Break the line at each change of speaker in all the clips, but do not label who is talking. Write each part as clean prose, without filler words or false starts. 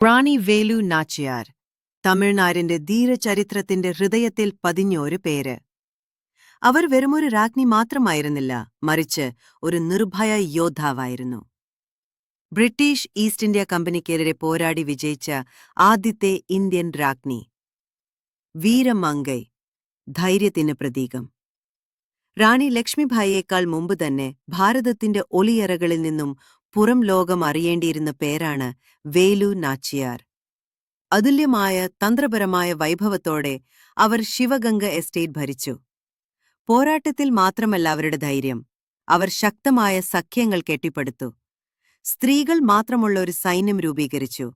റാണി വേലു നാച്ചിയാർ തമിഴ്നാടിന്റെ ധീരചരിത്രത്തിന്റെ ഹൃദയത്തിൽ പതിഞ്ഞൊരു പേര്. അവർ വെറുമൊരു രാജ്ഞി മാത്രമായിരുന്നില്ല, മറിച്ച് ഒരു നിർഭയ യോദ്ധാവായിരുന്നു. ബ്രിട്ടീഷ് ഈസ്റ്റ് ഇന്ത്യ കമ്പനിക്കെതിരെ പോരാടി വിജയിച്ച ആദ്യത്തെ ഇന്ത്യൻ രാജ്ഞി. വീരമംഗൈ, ധൈര്യത്തിന് പ്രതീകം. റാണി ലക്ഷ്മിഭായിയേക്കാൾ മുമ്പ് തന്നെ ഭാരതത്തിന്റെ ഒളിയറകളിൽ നിന്നും പുറം ലോകം അറിയേണ്ടിയിരുന്ന പേരാണ് വേലു നാച്ചിയാർ. അതുല്യമായ തന്ത്രപരമായ വൈഭവത്തോടെ അവർ ശിവഗംഗ എസ്റ്റേറ്റ് ഭരിച്ചു. പോരാട്ടത്തിൽ മാത്രമല്ല അവരുടെ ധൈര്യം, അവർ ശക്തമായ സഖ്യങ്ങൾ കെട്ടിപ്പടുത്തു. സ്ത്രീകൾ മാത്രമുള്ള ഒരു സൈന്യം രൂപീകരിച്ചു.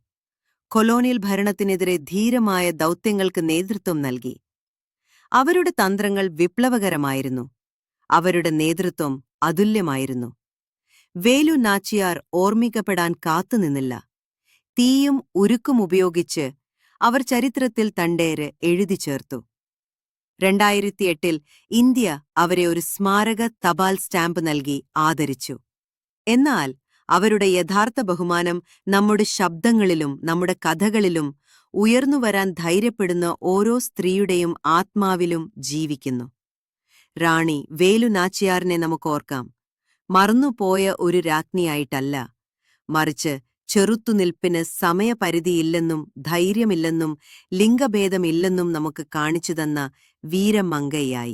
കൊളോണിയൽ ഭരണത്തിനെതിരെ ധീരമായ ദൗത്യങ്ങൾക്ക് നേതൃത്വം നൽകി. അവരുടെ തന്ത്രങ്ങൾ വിപ്ലവകരമായിരുന്നു. അവരുടെ നേതൃത്വം അതുല്യമായിരുന്നു. വേലു നാച്ചിയാർ ഓർമ്മിക്കപ്പെടാൻ കാത്തുനിന്നില്ല. തീയും ഉരുക്കും ഉപയോഗിച്ച് അവർ ചരിത്രത്തിൽ തണ്ടേര് എഴുതി ചേർത്തു. 2008 ഇന്ത്യ അവരെ ഒരു സ്മാരക തപാൽ സ്റ്റാമ്പ് നൽകി ആദരിച്ചു. എന്നാൽ അവരുടെ യഥാർത്ഥ ബഹുമാനം നമ്മുടെ ശബ്ദങ്ങളിലും നമ്മുടെ കഥകളിലും ഉയർന്നുവരാൻ ധൈര്യപ്പെടുന്ന ഓരോ സ്ത്രീയുടെയും ആത്മാവിലും ജീവിക്കുന്നു. റാണി വേലു നാച്ചിയാറിനെ നമുക്കോർക്കാം, മറന്നുപോയ ഒരു രാജ്ഞിയായിട്ടല്ല, മറിച്ച് ചെറുത്തുനിൽപ്പിന് സമയപരിധിയില്ലെന്നും ധൈര്യമില്ലെന്നും ലിംഗഭേദമില്ലെന്നും നമുക്ക് കാണിച്ചുതന്ന വീരമംഗൈയായി.